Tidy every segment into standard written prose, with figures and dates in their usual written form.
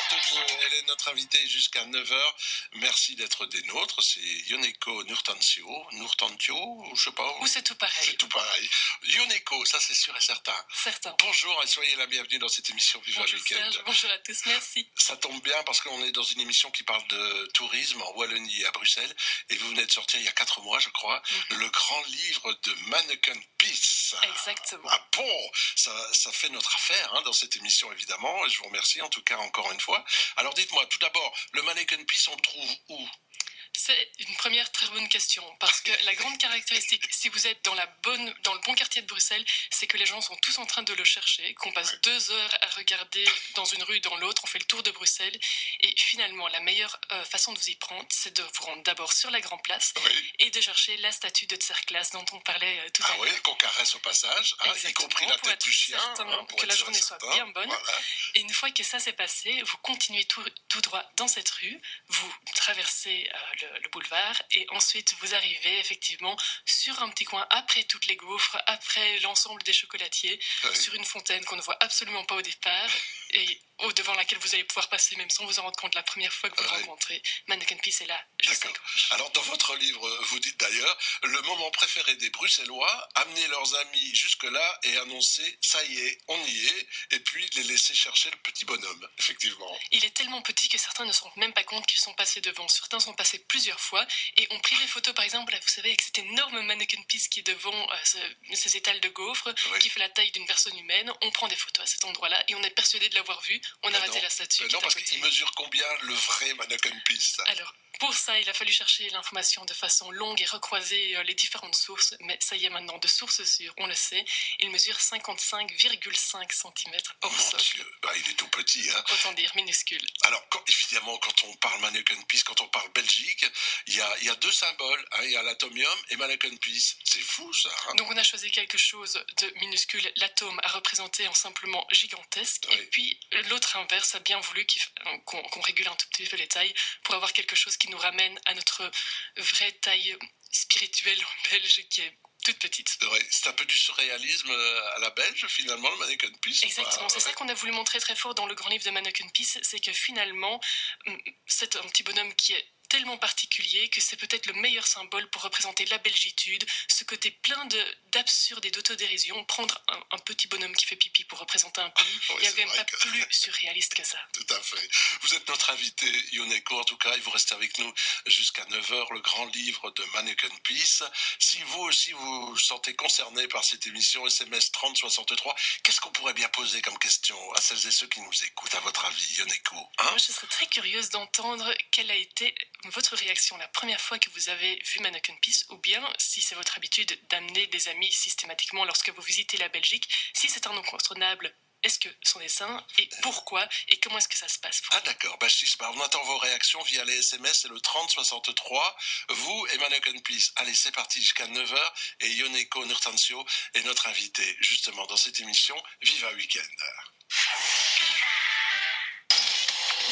32. Elle est notre invitée jusqu'à 9h. Merci d'être des nôtres. C'est Yoneko Nurtantio, ou je sais pas. Ou c'est tout pareil. C'est tout pareil. Yoneko, ça c'est sûr et certain. Certain. Bonjour et soyez la bienvenue dans cette émission Viva Bonjour Weekend. Serge, bonjour à tous, merci. Ça tombe bien parce qu'on est dans une émission qui parle de tourisme en Wallonie et à Bruxelles. Et vous venez de sortir il y a 4 mois, je crois, le grand livre de Mannequin Peace. Exactement. Ah bon, ça fait notre affaire dans cette émission évidemment. Et je vous remercie en tout cas encore une fois. Alors dites-moi, tout d'abord, le Mannequin Peace, on le trouve où ? C'est une première très bonne question, parce que la grande caractéristique, si vous êtes dans le bon quartier de Bruxelles, c'est que les gens sont tous en train de le chercher, qu'on passe 2 heures à regarder dans une rue, dans l'autre, on fait le tour de Bruxelles, et finalement, la meilleure façon de vous y prendre, c'est de vous rendre d'abord sur la Grande Place, et de chercher la statue de Tserclaes dont on parlait tout à l'heure. Ah oui, qu'on caresse au passage, y compris la tête du chien. Pour que la journée soit bien bonne. Voilà. Et une fois que ça s'est passé, vous continuez tout droit dans cette rue, vous traversez le boulevard et ensuite vous arrivez effectivement sur un petit coin après toutes les gaufres, après l'ensemble des chocolatiers, sur une fontaine qu'on ne voit absolument pas au départ et devant laquelle vous allez pouvoir passer même sans vous en rendre compte la première fois que vous rencontrez. Mannequin Peace est là, juste à gauche. Alors dans votre livre, vous dites d'ailleurs, le moment préféré des Bruxellois, amener leurs amis jusque-là et annoncer, ça y est, on y est, et puis les laisser chercher le petit bonhomme, effectivement. Il est tellement petit que certains ne se rendent même pas compte qu'ils sont passés devant. Certains sont passés plusieurs fois et ont pris des photos, par exemple, vous savez, avec cet énorme Mannequin Peace qui est devant ces étals de gaufres, qui fait la taille d'une personne humaine. On prend des photos à cet endroit-là et on est persuadé de l'avoir vu. On a raté la statue. Non, parce qu'il mesure combien le vrai Mannequin Peace? Alors, pour ça, il a fallu chercher l'information de façon longue et recroiser les différentes sources. Mais ça y est maintenant, de sources sûres, on le sait, il mesure 55,5 cm hors sol. Il est tout petit. Autant dire minuscule. Alors, évidemment, quand on parle Mannequin Peace, quand on parle Belgique, il y a 2 symboles. Il y a l'atomium et Mannequin Peace. C'est fou, ça. Donc, on a choisi quelque chose de minuscule. L'atome a représenté en simplement gigantesque. Et puis, l'autre inverse a bien voulu qu'on régule un tout petit peu les tailles pour avoir quelque chose qui nous ramène à notre vraie taille spirituelle belge qui est toute petite. C'est un peu du surréalisme à la belge, finalement, le Mannequin Peace. Exactement, c'est ça qu'on a voulu montrer très fort dans le grand livre de Mannequin Peace, c'est que finalement, c'est un petit bonhomme qui est tellement particulier que c'est peut-être le meilleur symbole pour représenter la belgitude, ce côté plein d'absurde et d'autodérision. Prendre un petit bonhomme qui fait pipi pour représenter un pays, il n'y avait même pas plus surréaliste que ça. Tout à fait. Vous êtes notre invité, Yoneko, en tout cas, et vous restez avec nous jusqu'à 9h, le grand livre de Mannequin Peace. Si vous aussi vous sentez concerné par cette émission SMS 3063, qu'est-ce qu'on pourrait bien poser comme question à celles et ceux qui nous écoutent, à votre avis, Yoneko? Moi, je serais très curieuse d'entendre quelle a été votre réaction la première fois que vous avez vu Mannequin Peace, ou bien, si c'est votre habitude d'amener des amis systématiquement lorsque vous visitez la Belgique, si c'est un incontournable, est-ce que son dessin, et pourquoi, et comment est-ce que ça se passe pour vous? D'accord, on attend vos réactions via les SMS, c'est le 3063, vous et Mannequin Peace. Allez, c'est parti jusqu'à 9h, et Yoneko Nurtantio est notre invité, justement, dans cette émission Viva Weekend.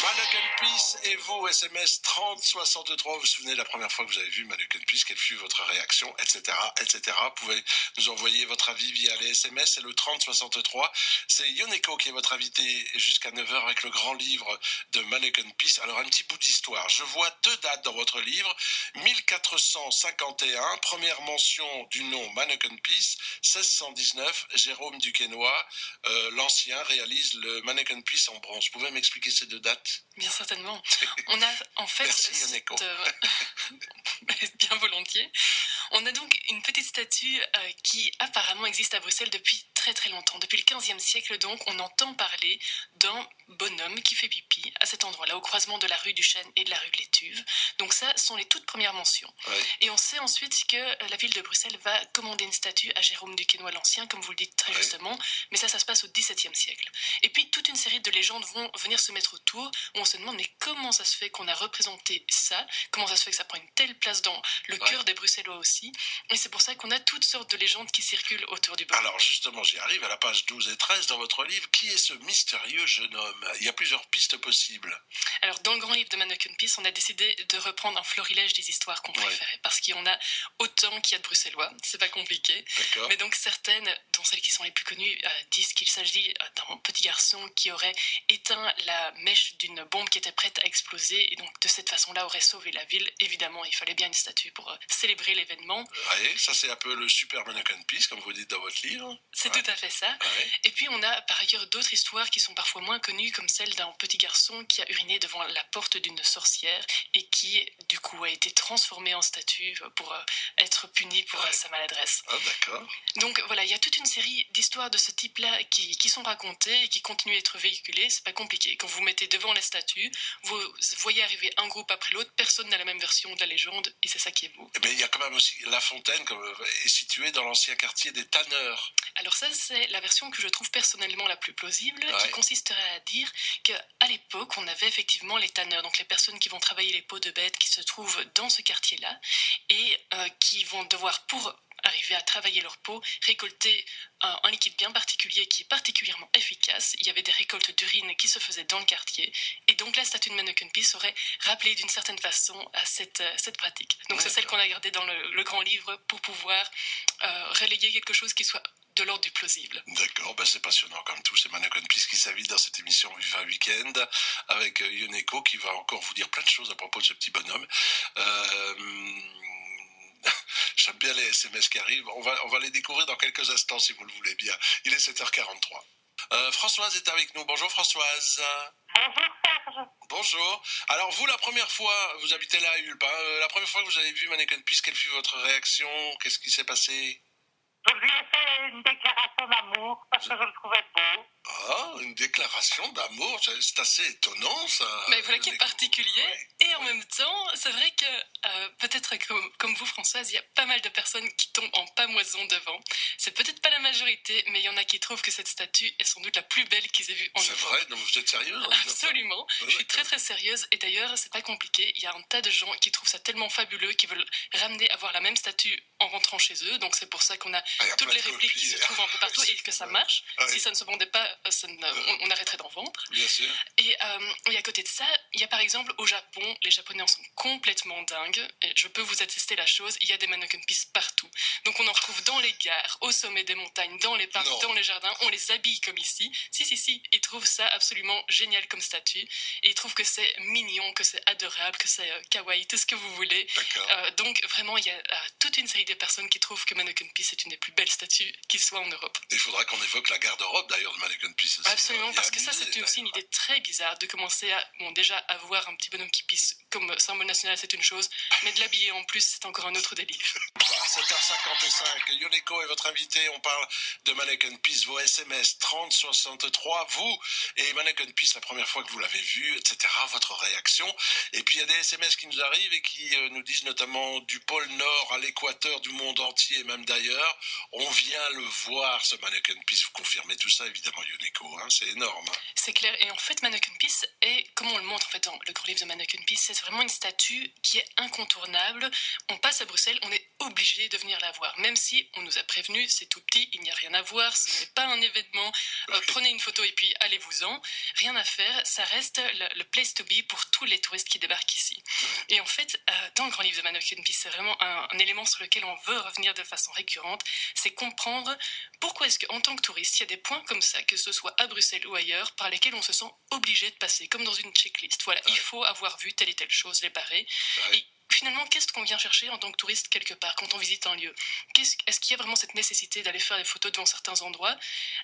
Mannequin Peace et vous, SMS 3063, vous vous souvenez de la première fois que vous avez vu Mannequin Peace, quelle fut votre réaction, etc., etc. Vous pouvez nous envoyer votre avis via les SMS, c'est le 3063. C'est Yoneko qui est votre invité jusqu'à 9h avec le grand livre de Mannequin Peace. Alors, un petit bout d'histoire. Je vois 2 dates dans votre livre. 1451, première mention du nom Mannequin Peace. 1619, Jérôme Duquesnoy, l'ancien, réalise le Mannequin Peace en bronze. Vous pouvez m'expliquer ces 2 dates? Bien certainement. On a en fait... Merci Yoneko. Bien volontiers. On a donc une petite statue qui apparemment existe à Bruxelles depuis très très longtemps. Depuis le 15e siècle, donc, on entend parler d'un bonhomme qui fait pipi à cet endroit-là, au croisement de la rue du Chêne et de la rue de l'Étuve. Donc ça sont les toutes premières mentions. Et on sait ensuite que la ville de Bruxelles va commander une statue à Jérôme Duquesnoy l'Ancien, comme vous le dites très justement, mais ça se passe au XVIIe siècle. Et puis toute une série de légendes vont venir se mettre autour, où on se demande mais comment ça se fait qu'on a représenté ça, comment ça se fait que ça prend une telle place dans le cœur des Bruxellois aussi, et c'est pour ça qu'on a toutes sortes de légendes qui circulent autour du bonhomme. Alors justement, j'y arrive, à la page 12 et 13 dans votre livre. Qui est ce mystérieux jeune homme? Il y a plusieurs pistes possibles. Alors, dans le grand livre de Mannequin Peace, on a décidé de reprendre un florilège des histoires qu'on préférait, parce qu'il y en a autant qu'il y a de bruxellois, c'est pas compliqué. D'accord. Mais donc certaines, dont celles qui sont les plus connues, disent qu'il s'agit d'un petit garçon qui aurait éteint la mèche d'une bombe qui était prête à exploser, et donc de cette façon-là aurait sauvé la ville. Évidemment, il fallait bien une statue pour célébrer l'événement. Oui, ça c'est un peu le super Mannequin Peace, comme vous dites dans votre livre. C'est tout à fait ça. Ouais. Et puis on a par ailleurs d'autres histoires qui sont parfois moins connues, comme celle d'un petit garçon qui a uriné devant la porte d'une sorcière et qui du coup a été transformé en statue pour être puni pour sa maladresse. Ah, d'accord. Donc voilà, il y a toute une série d'histoires de ce type-là qui sont racontées et qui continuent à être véhiculées. C'est pas compliqué. Quand vous mettez devant la statue, vous voyez arriver un groupe après l'autre, personne n'a la même version de la légende et c'est ça qui est beau. Mais il y a quand même aussi La Fontaine, est située dans l'ancien quartier des Tanneurs. Alors ça, c'est la version que je trouve personnellement la plus plausible, qui consisterait à dire qu'à l'époque, on avait effectivement les tanneurs, donc les personnes qui vont travailler les peaux de bêtes qui se trouvent dans ce quartier-là et qui vont devoir, pour arriver à travailler leur peau, récolter un liquide bien particulier qui est particulièrement efficace. Il y avait des récoltes d'urine qui se faisaient dans le quartier et donc la statue de Mannequin Peace aurait rappelé d'une certaine façon à cette pratique. Donc c'est celle qu'on a gardée dans le grand livre pour pouvoir relayer quelque chose qui soit de l'ordre du plausible. D'accord, c'est passionnant comme tout. C'est Mannequin Peace qui s'invite dans cette émission Viva Weekend avec Yoneko qui va encore vous dire plein de choses à propos de ce petit bonhomme. J'aime bien les SMS qui arrivent. On va les découvrir dans quelques instants si vous le voulez bien. Il est 7h43. Françoise est avec nous. Bonjour Françoise. Bonjour Serge. Bonjour. Alors vous, la première fois, vous habitez là à Ulp, la première fois que vous avez vu Mannequin Peace, quelle fut votre réaction? Qu'est-ce qui s'est passé? Je lui ai fait une déclaration d'amour parce que je le trouvais beau. Ah, une déclaration d'amour, c'est assez étonnant ça. Mais voilà qui est particulier. Ouais. Et en même temps, c'est vrai que peut-être comme vous Françoise, il y a pas mal de personnes qui tombent en pamoison devant. C'est peut-être pas la majorité, mais il y en a qui trouvent que cette statue est sans doute la plus belle qu'ils aient vue en Europe. C'est vrai? Non, vous êtes sérieuse? Absolument. Je suis très très sérieuse et d'ailleurs c'est pas compliqué. Il y a un tas de gens qui trouvent ça tellement fabuleux qu'ils veulent ramener à voir la même statue en rentrant chez eux. Donc c'est pour ça qu'on a toutes les répliques qui se trouvent un peu partout et que ça marche. Si ça ne se vendait pas, on arrêterait d'en vendre. Bien sûr. Et à côté de ça, il y a par exemple au Japon, les Japonais en sont complètement dingues. Et je peux vous attester la chose, il y a des Mannequin Peace partout. Donc on en retrouve dans les gares, au sommet des montagnes, dans les parcs, dans les jardins. On les habille comme ici. Si, ils trouvent ça absolument génial comme statue. Et ils trouvent que c'est mignon, que c'est adorable, que c'est kawaii, tout ce que vous voulez. Donc vraiment, il y a toute une série de personnes qui trouvent que Mannequin Peace est une des plus belles statues qui soit en Europe. Il faudra qu'on évoque la garde-robe d'ailleurs de Mannequin Peace. Absolument, parce que ça c'est aussi une idée très bizarre de commencer à, déjà avoir un petit bonhomme qui pisse comme symbole national, c'est une chose, mais de l'habiller en plus, c'est encore un autre délire. 7h55, Yoneko est votre invité, on parle de Mannequin Peace, vos SMS 3063, vous et Mannequin Peace, la première fois que vous l'avez vu, etc., votre réaction. Et puis il y a des SMS qui nous arrivent et qui nous disent notamment du pôle Nord à l'équateur du monde entier et même d'ailleurs, on vient le voir ce Mannequin Peace. Vous confirmez tout ça évidemment Yoneko, c'est énorme. C'est clair, et en fait Mannequin Peace est, comme on le montre en fait dans le grand livre de Mannequin Peace, c'est vraiment une statue qui est incontournable. On passe à Bruxelles, on est obligé de venir la voir, même si on nous a prévenu, c'est tout petit, il n'y a rien à voir, ce n'est pas un événement, prenez une photo et puis allez-vous-en, rien à faire, ça reste le place to be pour tous les touristes qui débarquent ici. Et en fait, dans le grand livre de Mannequin Peace, c'est vraiment un élément sur lequel on veut revenir de façon récurrente, c'est comprendre pourquoi est-ce qu'en tant que touriste, il y a des points comme ça, que ce soit à Bruxelles ou ailleurs, par lesquels on se sent obligé de passer, comme dans une checklist. Voilà, il faut avoir vu telle et telle chose, les barrer. Et finalement, qu'est-ce qu'on vient chercher en tant que touriste quelque part, quand on visite un lieu? Est-ce qu'il y a vraiment cette nécessité d'aller faire des photos devant certains endroits?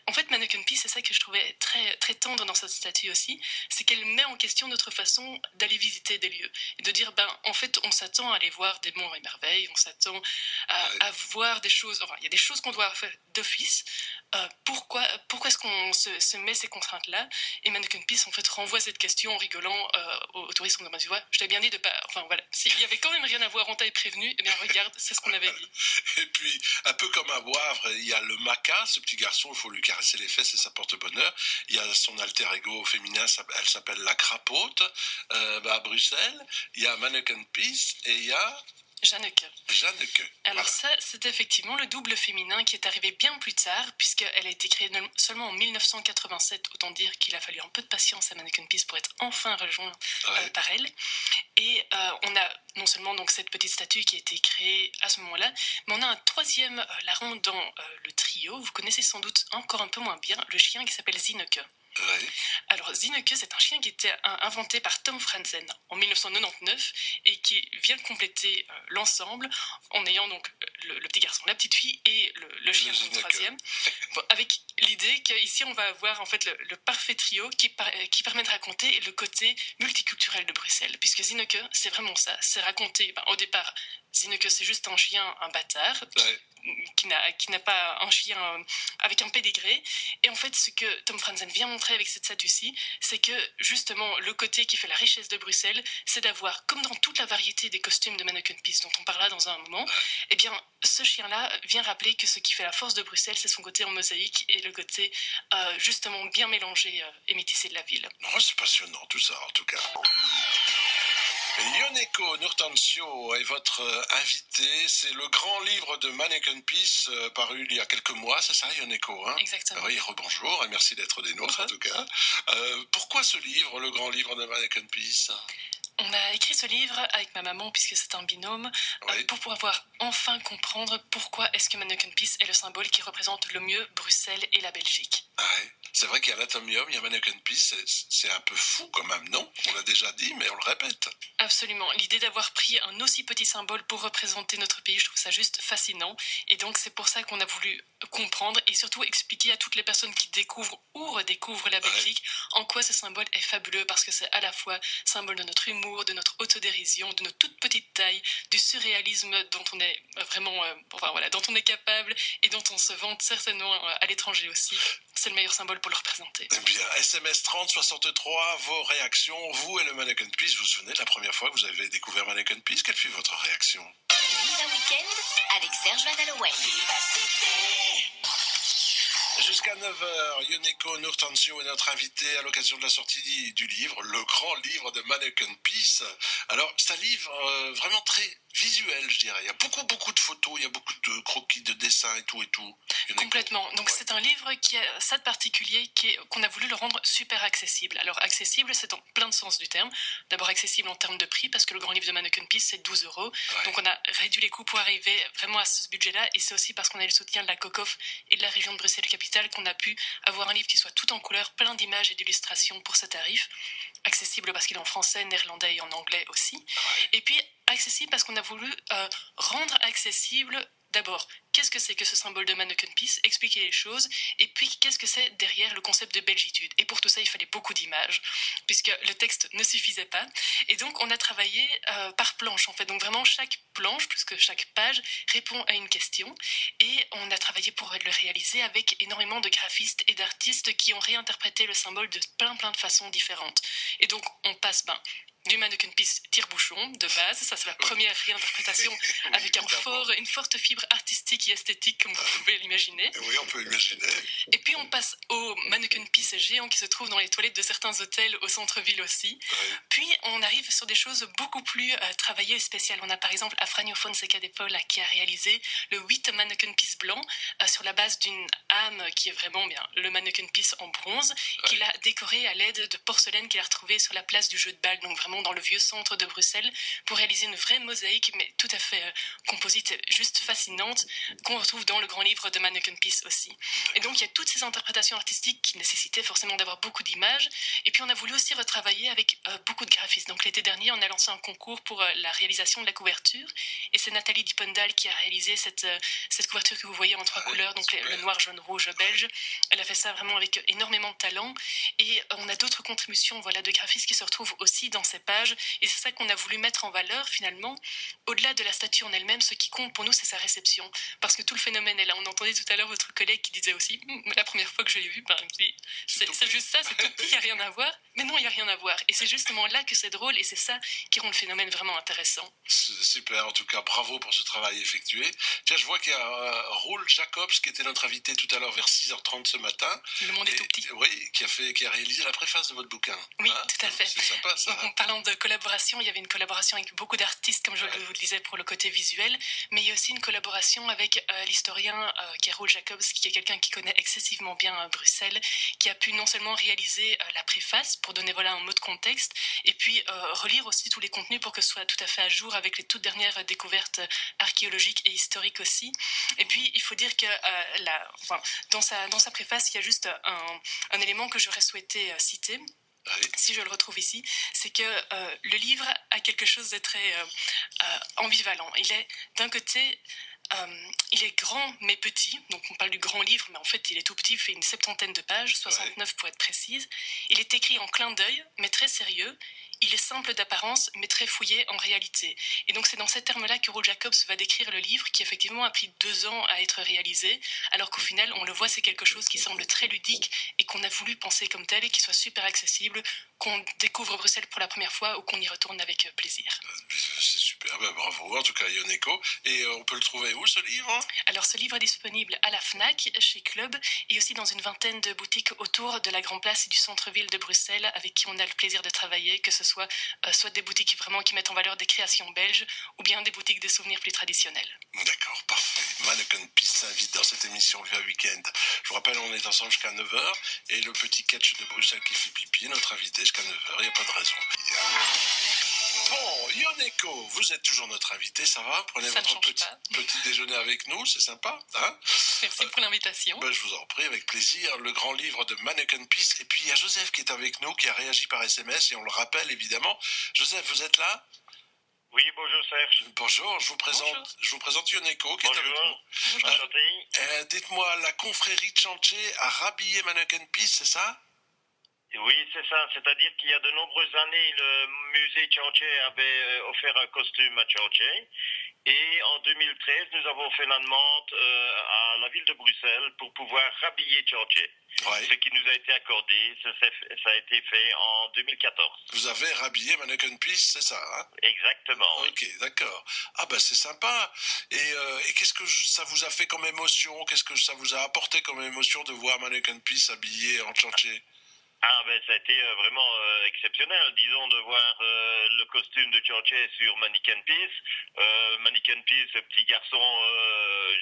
En fait, Mannequin Peace, c'est ça que je trouvais très, très tendre dans cette statue aussi, c'est qu'elle met en question notre façon d'aller visiter des lieux. Et de dire, en fait, on s'attend à aller voir des monts et merveilles, on s'attend à voir des choses, enfin, il y a des choses qu'on doit faire d'office. Pourquoi est-ce qu'on se met ces contraintes-là? Et Mannequin Peace, en fait, renvoie cette question en rigolant aux touristes en disant, tu vois, je t'ai bien dit de pas... Enfin, voilà, s'il y avait quand même rien à voir, on t'avait prévenu, eh bien, regarde, c'est ce qu'on avait dit. Et puis, un peu comme à Wavre, il y a le maca, ce petit garçon, il faut lui caresser les fesses et ça porte bonheur. Il y a son alter ego féminin, elle s'appelle la crapaute. À Bruxelles, il y a Mannequin Peace et il y a Jeanneke. Jeanneke. Alors Voilà. ça, c'est effectivement le double féminin qui est arrivé bien plus tard, puisqu'elle a été créée seulement en 1987. Autant dire qu'il a fallu un peu de patience à Mannequin Peace pour être enfin rejoint Ouais. par elle. Et on a non seulement donc cette petite statue qui a été créée à ce moment-là, mais on a un troisième larron dans le trio. Vous connaissez sans doute encore un peu moins bien le chien qui s'appelle Zinneke. Ouais. Alors Zinneke, c'est un chien qui était inventé par Tom Franzen en 1999 et qui vient compléter l'ensemble en ayant donc le petit garçon, la petite fille et le chien le comme troisième. Bon, avec l'idée qu'ici on va avoir en fait le parfait trio qui permet de raconter le côté multiculturel de Bruxelles, puisque Zinneke, c'est vraiment ça, c'est raconter, au départ, Zinneke c'est juste un chien, un bâtard, Ouais. qui n'a pas un chien avec un pédigré. Et en fait, ce que Tom Franzen vient montrer avec cette statue-ci, c'est que justement, le côté qui fait la richesse de Bruxelles, c'est d'avoir, comme dans toute la variété des costumes de Mannequin Peace dont on parlera dans un moment, eh bien, ce chien-là vient rappeler que ce qui fait la force de Bruxelles, c'est son côté en mosaïque et le côté justement bien mélangé et métissé de la ville. Oh, c'est passionnant tout ça en tout cas. Yoneko Nurtancio est votre invité. C'est le grand livre de Mannequin Peace paru il y a quelques mois, c'est ça Yoneko, hein? Exactement. Oui, rebonjour et merci d'être des nôtres en tout cas. Pourquoi ce livre, le grand livre de Mannequin Peace? On a écrit ce livre avec ma maman, puisque c'est un binôme, Oui. pour pouvoir enfin comprendre pourquoi est-ce que Mannequin Peace est le symbole qui représente le mieux Bruxelles et la Belgique. Ouais. C'est vrai qu'il y a l'Atomium, il y a Mannequin Peace, c'est un peu fou quand même, non? On l'a déjà dit, mais on le répète. Absolument. L'idée d'avoir pris un aussi petit symbole pour représenter notre pays, je trouve ça juste fascinant. Et donc c'est pour ça qu'on a voulu comprendre et surtout expliquer à toutes les personnes qui découvrent ou redécouvrent la Belgique en quoi ce symbole est fabuleux, parce que c'est à la fois symbole de notre humour, de notre autodérision, de notre toute petite taille, du surréalisme dont on est vraiment, dont on est capable et dont on se vante certainement à l'étranger aussi. C'est le meilleur symbole pour le représenter. Eh bien, SMS 30 63, vos réactions, vous et le Mannequin Peace, vous vous souvenez de la première fois que vous avez découvert Mannequin Peace? Quelle fut votre réaction? Vive un week-end avec Serge Van Halloween. Jusqu'à 9h, Yoneko Nurtancio est notre invité à l'occasion de la sortie du livre, le grand livre de Mannequin Peace. Alors, c'est un livre vraiment très visuel, je dirais. Il y a beaucoup de photos, il y a beaucoup de croquis, de dessins et tout. Yoneko. Complètement. Donc c'est un livre qui a ça de particulier qu'on a voulu le rendre super accessible. Alors accessible, c'est dans plein de sens du terme. D'abord accessible en termes de prix, parce que le grand livre de Mannequin Peace, c'est 12 €. Ouais. Donc on a réduit les coûts pour arriver vraiment à ce budget-là. Et c'est aussi parce qu'on a le soutien de la COCOF et de la région de Bruxelles-Capitale qu'on a pu avoir un livre qui soit tout en couleur, plein d'images et d'illustrations pour ce tarif. Accessible parce qu'il est en français, néerlandais et en anglais aussi. Ouais. Et puis accessible parce qu'on a voulu rendre accessible d'abord, qu'est-ce que c'est que ce symbole de Mannequin Peace, expliquer les choses, et puis qu'est-ce que c'est derrière le concept de belgitude. Et pour tout ça, il fallait beaucoup d'images, puisque le texte ne suffisait pas. Et donc, on a travaillé par planche, en fait. Donc, vraiment, chaque planche, plus que chaque page, répond à une question. Et on a travaillé pour le réaliser avec énormément de graphistes et d'artistes qui ont réinterprété le symbole de plein de façons différentes. Et donc, on passe du Mannequin Peace tire-bouchon de base, ça c'est la première réinterprétation avec une forte fibre artistique et esthétique comme vous pouvez l'imaginer. Oui, on peut imaginer. Et puis on passe au Mannequin Peace géant qui se trouve dans les toilettes de certains hôtels au centre-ville aussi. Ouais. Puis on arrive sur des choses beaucoup plus travaillées et spéciales. On a par exemple Afranio Fonseca de Paula qui a réalisé le 8 Mannequin Peace blanc sur la base d'une âme qui est vraiment le Mannequin Peace en bronze, qu'il a décoré à l'aide de porcelaine qu'il a retrouvée sur la place du jeu de balle, donc vraiment dans le vieux centre de Bruxelles, pour réaliser une vraie mosaïque, mais tout à fait composite, juste fascinante, qu'on retrouve dans le grand livre de Mannequin Peace aussi. Et donc il y a toutes ces interprétations artistiques qui nécessitaient forcément d'avoir beaucoup d'images, et puis on a voulu aussi retravailler avec beaucoup de graphistes. Donc l'été dernier, on a lancé un concours pour la réalisation de la couverture, et c'est Nathalie Dipendal qui a réalisé cette couverture que vous voyez en 3 couleurs, donc le noir, jaune, rouge, belge. Elle a fait ça vraiment avec énormément de talent, et on a d'autres contributions de graphistes qui se retrouvent aussi dans ces pages, et c'est ça qu'on a voulu mettre en valeur finalement. Au-delà de la statue en elle-même, ce qui compte pour nous, c'est sa réception, parce que tout le phénomène est là. On entendait tout à l'heure votre collègue qui disait aussi, la première fois que je l'ai vu, c'est juste ça, c'est tout petit, il n'y a rien à voir. Mais non, il n'y a rien à voir, et c'est justement là que c'est drôle, et c'est ça qui rend le phénomène vraiment intéressant. Super, en tout cas, bravo pour ce travail effectué. Tiens, je vois qu'il y a Roel Jacobs qui était notre invité tout à l'heure vers 6h30 ce matin. Le monde est tout petit. Oui, qui a réalisé la préface de votre bouquin. Oui, tout à fait. C'est sympa ça. On parle parlant de collaboration, il y avait une collaboration avec beaucoup d'artistes, comme je vous le disais, pour le côté visuel, mais il y a aussi une collaboration avec l'historien Carol Jacobs, qui est quelqu'un qui connaît excessivement bien Bruxelles, qui a pu non seulement réaliser la préface pour donner un mot de contexte, et puis relire aussi tous les contenus pour que ce soit tout à fait à jour avec les toutes dernières découvertes archéologiques et historiques aussi. Et puis il faut dire que dans sa préface, il y a juste un élément que j'aurais souhaité citer. Oui. Si je le retrouve ici, c'est que le livre a quelque chose de très ambivalent. Il est d'un côté, il est grand mais petit, donc on parle du grand livre, mais en fait il est tout petit, il fait une 70 de pages, 69 pour être précise. Il est écrit en clin d'œil, mais très sérieux. Il est simple d'apparence, mais très fouillé en réalité. Et donc c'est dans ces termes-là que Roald Jacobs va décrire le livre, qui effectivement a pris 2 ans à être réalisé, alors qu'au final, on le voit, c'est quelque chose qui semble très ludique et qu'on a voulu penser comme tel et qui soit super accessible, qu'on découvre Bruxelles pour la première fois ou qu'on y retourne avec plaisir. C'est super, bravo, en tout cas Yoneko. Et on peut le trouver où ce livre, hein? Alors ce livre est disponible à la FNAC, chez Club, et aussi dans une vingtaine de boutiques autour de la Grand Place et du centre-ville de Bruxelles, avec qui on a le plaisir de travailler, que ce soit des boutiques vraiment qui mettent en valeur des créations belges, ou bien des boutiques de souvenirs plus traditionnelles. D'accord, parfait. Mannequin Peace s'invite dans cette émission Viva Weekend. Je vous rappelle, on est ensemble jusqu'à 9h, et le petit catch de Bruxelles qui fait pipi, notre invité jusqu'à 9h, il n'y a pas de raison. Bon, Yoneko, vous êtes toujours notre invité, ça va? Prenez Ça votre petit déjeuner avec nous, c'est sympa, hein? Merci pour l'invitation. Je vous en prie, avec plaisir. Le grand livre de Mannequin Peace. Et puis il y a Joseph qui est avec nous, qui a réagi par SMS, et on le rappelle évidemment. Joseph, vous êtes là? Oui, bonjour Serge. Bonjour, je vous présente Yoneko qui est avec nous. Bonjour, enchanté. Dites-moi, la confrérie de Chantier a rhabillé Mannequin Peace, c'est ça? Oui, c'est ça. C'est-à-dire qu'il y a de nombreuses années, le musée Chantier avait offert un costume à Chantier. Et en 2013, nous avons fait la demande à la ville de Bruxelles pour pouvoir rhabiller Chantier. Ouais. Ce qui nous a été accordé, ça a été fait en 2014. Vous avez rhabillé Mannequin Peace, c'est ça, hein? Exactement. Ok, d'accord. Ah c'est sympa. Et qu'est-ce que ça vous a fait comme émotion? Qu'est-ce que ça vous a apporté comme émotion de voir Mannequin Peace habillé en Chantier? Ça a été vraiment exceptionnel, disons, de voir le costume de Chantier sur Mannequin Peace. Mannequin Peace, ce petit garçon,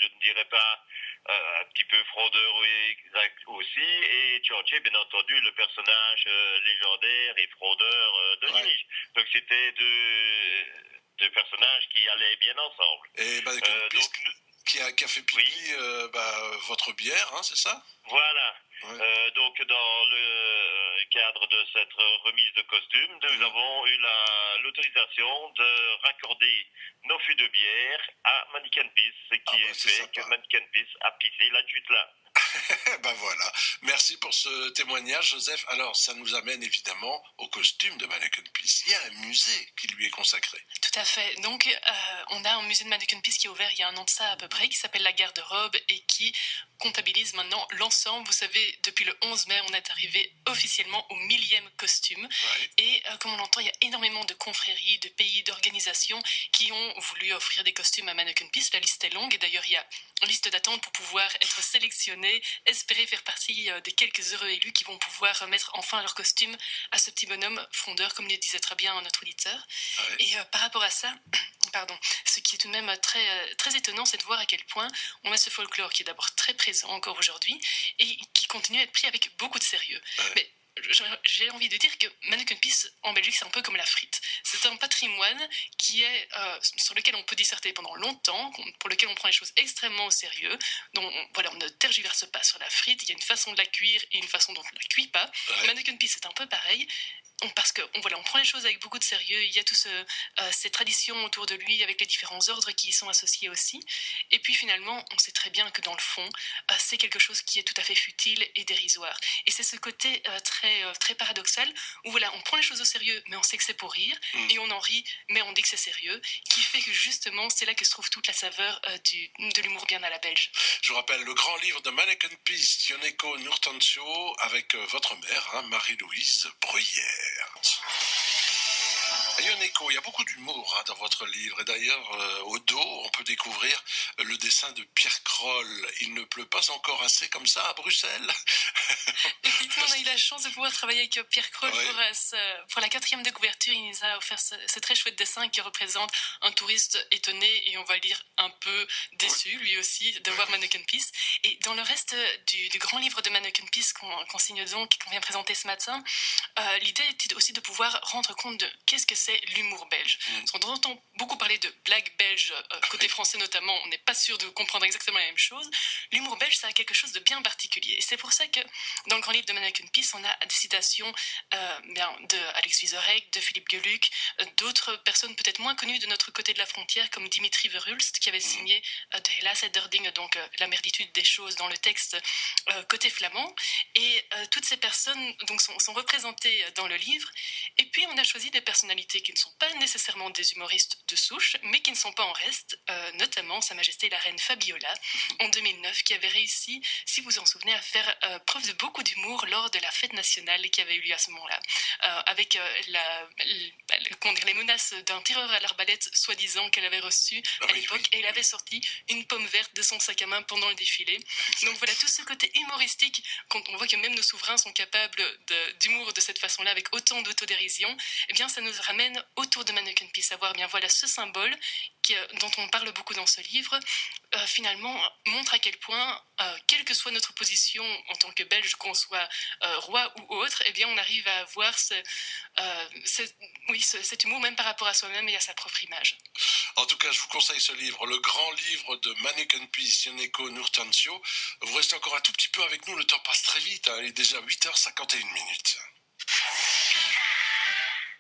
je ne dirais pas un petit peu fraudeur exact aussi, et Chantier, bien entendu, le personnage légendaire et fraudeur de Niche. Donc c'était deux personnages qui allaient bien ensemble. Et Mannequin Peace qui a fait pipi votre bière, hein, c'est ça? Voilà. Ouais. Donc dans le cadre de cette remise de costume, nous avons eu l'autorisation de raccorder nos fûts de bière à Mannequin Peace, ce qui est fait sympa. que Mannequin Peace a pissé la chute là. Voilà. Merci pour ce témoignage, Joseph. Alors, ça nous amène évidemment au costume de Mannequin Peace. Il y a un musée qui lui est consacré. Tout à fait. Donc, on a un musée de Mannequin Peace qui est ouvert il y a 1 an de ça à peu près, qui s'appelle la Garde-robe et qui comptabilise maintenant l'ensemble. Vous savez, depuis le 11 mai, on est arrivé officiellement au 1000e costume. Ouais. Et comme on l'entend, il y a énormément de confréries, de pays, d'organisations qui ont voulu offrir des costumes à Mannequin Peace. La liste est longue et d'ailleurs, il y a une liste d'attente pour pouvoir être sélectionné, espérer faire partie des quelques heureux élus qui vont pouvoir mettre enfin leur costume à ce petit bonhomme frondeur, comme le disait très bien notre auditeur. Ouais. Et par rapport à ça, ce qui est tout de même très, très étonnant, c'est de voir à quel point on a ce folklore qui est d'abord très présent encore aujourd'hui et qui continue à être pris avec beaucoup de sérieux. Ouais. Mais j'ai envie de dire que Mannequin Peace en Belgique, c'est un peu comme la frite. C'est un patrimoine qui est sur lequel on peut disserter pendant longtemps, pour lequel on prend les choses extrêmement au sérieux. Donc on ne tergiverse pas sur la frite. Il y a une façon de la cuire et une façon dont on ne la cuit pas. Ouais. Mannequin Peace, c'est un peu pareil. Parce qu'on on prend les choses avec beaucoup de sérieux, il y a toutes ces traditions autour de lui, avec les différents ordres qui y sont associés aussi. Et puis finalement, on sait très bien que dans le fond, c'est quelque chose qui est tout à fait futile et dérisoire. Et c'est ce côté très paradoxal, où on prend les choses au sérieux, mais on sait que c'est pour rire, et on en rit, mais on dit que c'est sérieux, qui fait que justement, c'est là que se trouve toute la saveur de l'humour bien à la belge. Je vous rappelle le grand livre de Mannequin Peace, Yoneko Nurtancio, avec votre mère, hein, Marie-Louise Bruyère. Yoneko, il y a beaucoup d'humour dans votre livre. Et d'ailleurs, au dos, on peut découvrir le dessin de Pierre Kroll. Il ne pleut pas encore assez comme ça à Bruxelles. Effectivement, on a eu la chance de pouvoir travailler avec Pierre Kroll Oui. pour la 4e de couverture. Il nous a offert ce très chouette dessin qui représente un touriste étonné et on va le dire un peu déçu, lui aussi, de voir Mannequin Peace. Et dans le reste du grand livre de Mannequin Peace qu'on signe donc, qu'on vient présenter ce matin, l'idée était aussi de pouvoir rendre compte de qu'est-ce que c'est l'humour belge. Parce qu'on entend beaucoup parler de blagues belges, côté français notamment, on n'est pas sûr de comprendre exactement la même chose. L'humour belge, ça a quelque chose de bien particulier. Et c'est pour ça que dans le grand livre de Mannequin Peace, on a des citations de Alex Vizorek, de Philippe Geluck, d'autres personnes peut-être moins connues de notre côté de la frontière, comme Dimitri Verhulst, qui avait signé de Helaas et Derding, donc la merditude des choses dans le texte côté flamand. Et toutes ces personnes donc, sont représentées dans le livre. Et puis, on a choisi des personnalités qui ne sont pas nécessairement des humoristes de souche, mais qui ne sont pas en reste, notamment Sa Majesté la Reine Fabiola, en 2009, qui avait réussi, si vous en souvenez, à faire preuve de beaucoup d'humour lors de la fête nationale qui avait eu lieu à ce moment-là, avec les menaces d'un tireur à l'arbalète, soi-disant, qu'elle avait reçu à l'époque, et elle avait sorti une pomme verte de son sac à main pendant le défilé. Donc voilà, tout ce côté humoristique, quand on voit que même nos souverains sont capables d'humour de cette façon-là, avec autant d'autodérision, eh bien ça nous ramène autour de Mannequin Peace, à voir, bien voilà, ce symbole dont on parle beaucoup dans ce livre, finalement montre à quel point, quelle que soit notre position en tant que Belge, qu'on soit roi ou autre, eh bien on arrive à avoir cet humour même par rapport à soi-même et à sa propre image. En tout cas, je vous conseille ce livre, le grand livre de Mannequin Peace, Yoneko Nurtancio. Vous restez encore un tout petit peu avec nous, le temps passe très vite, il est déjà 8h51 minutes.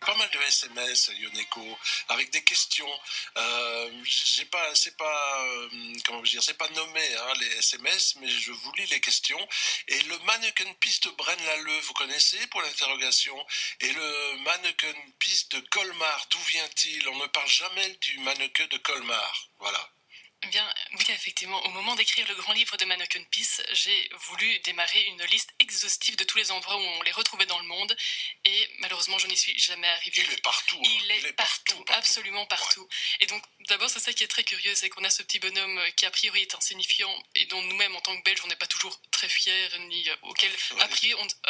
Pas mal de SMS, Yoneko, avec des questions. C'est pas nommé les SMS, mais je vous lis les questions. Et le Mannequin Peace de Braine-l'Alleud, vous connaissez pour l'interrogation. Et le Mannequin Peace de Colmar, d'où vient-il? On ne parle jamais du mannequin de Colmar. Voilà. Eh bien, oui, effectivement, au moment d'écrire le grand livre de Mannequin Peace, j'ai voulu démarrer une liste exhaustive de tous les endroits où on les retrouvait dans le monde, et malheureusement, je n'y suis jamais arrivée. Il est partout. Il est partout, absolument partout. Ouais. Et donc, d'abord, c'est ça qui est très curieux, c'est qu'on a ce petit bonhomme qui, a priori, est insignifiant, et dont nous-mêmes, en tant que Belges, on n'est pas toujours très fiers, ni auquel, a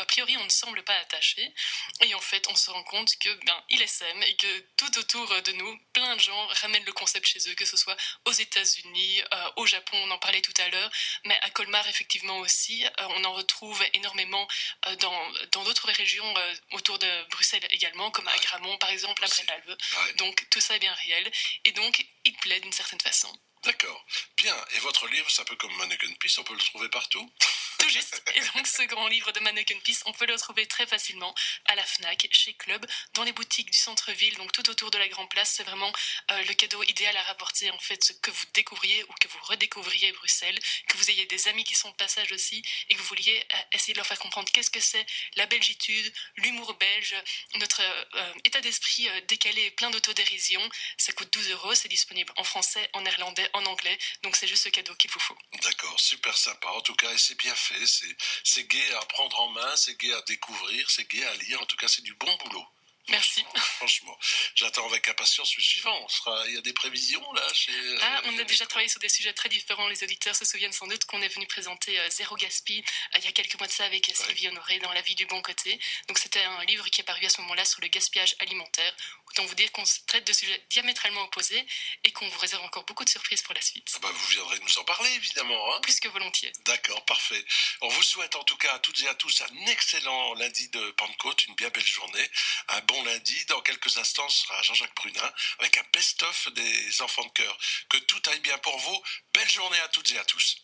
priori, on ne semble pas attaché. Et en fait, on se rend compte que, il essaime, et que tout autour de nous, plein de gens ramènent le concept chez eux, que ce soit aux États-Unis, au Japon, on en parlait tout à l'heure, mais à Colmar effectivement aussi, on en retrouve énormément dans d'autres régions autour de Bruxelles également, comme à Gramont par exemple, à Braine-l'Alleud. Ouais. Donc tout ça est bien réel, et donc il plaît d'une certaine façon. D'accord, bien. Et votre livre, c'est un peu comme Mannequin Peace, on peut le trouver partout? Tout juste. Et donc ce grand livre de Mannequin Peace, on peut le retrouver très facilement à la FNAC, chez Club, dans les boutiques du centre-ville, donc tout autour de la Grand Place. C'est vraiment le cadeau idéal à rapporter, en fait, que vous découvriez ou que vous redécouvriez Bruxelles, que vous ayez des amis qui sont de passage aussi, et que vous vouliez essayer de leur faire comprendre qu'est-ce que c'est la belgitude, l'humour belge, notre état d'esprit décalé et plein d'autodérision. Ça coûte 12 €, c'est disponible en français, en néerlandais, en anglais, donc c'est juste ce cadeau qu'il vous faut. D'accord, super sympa en tout cas, et c'est bien fait, c'est gai à prendre en main, c'est gai à découvrir, c'est gai à lire, en tout cas c'est du bon boulot. Merci. Franchement, j'attends avec impatience le suivant. Il y a des prévisions là on a déjà travaillé sur des sujets très différents. Les auditeurs se souviennent sans doute qu'on est venu présenter Zéro Gaspille il y a quelques mois de ça avec Sylvie Honoré dans La vie du bon côté. Donc c'était un livre qui est paru à ce moment-là sur le gaspillage alimentaire. Autant vous dire qu'on traite de sujets diamétralement opposés et qu'on vous réserve encore beaucoup de surprises pour la suite. Vous viendrez nous en parler évidemment. Plus que volontiers. D'accord, parfait. On vous souhaite en tout cas à toutes et à tous un excellent lundi de Pentecôte, une bien belle journée, un bon lundi. Dans quelques instants, ce sera Jean-Jacques Prunin avec un best-of des enfants de chœur. Que tout aille bien pour vous. Belle journée à toutes et à tous.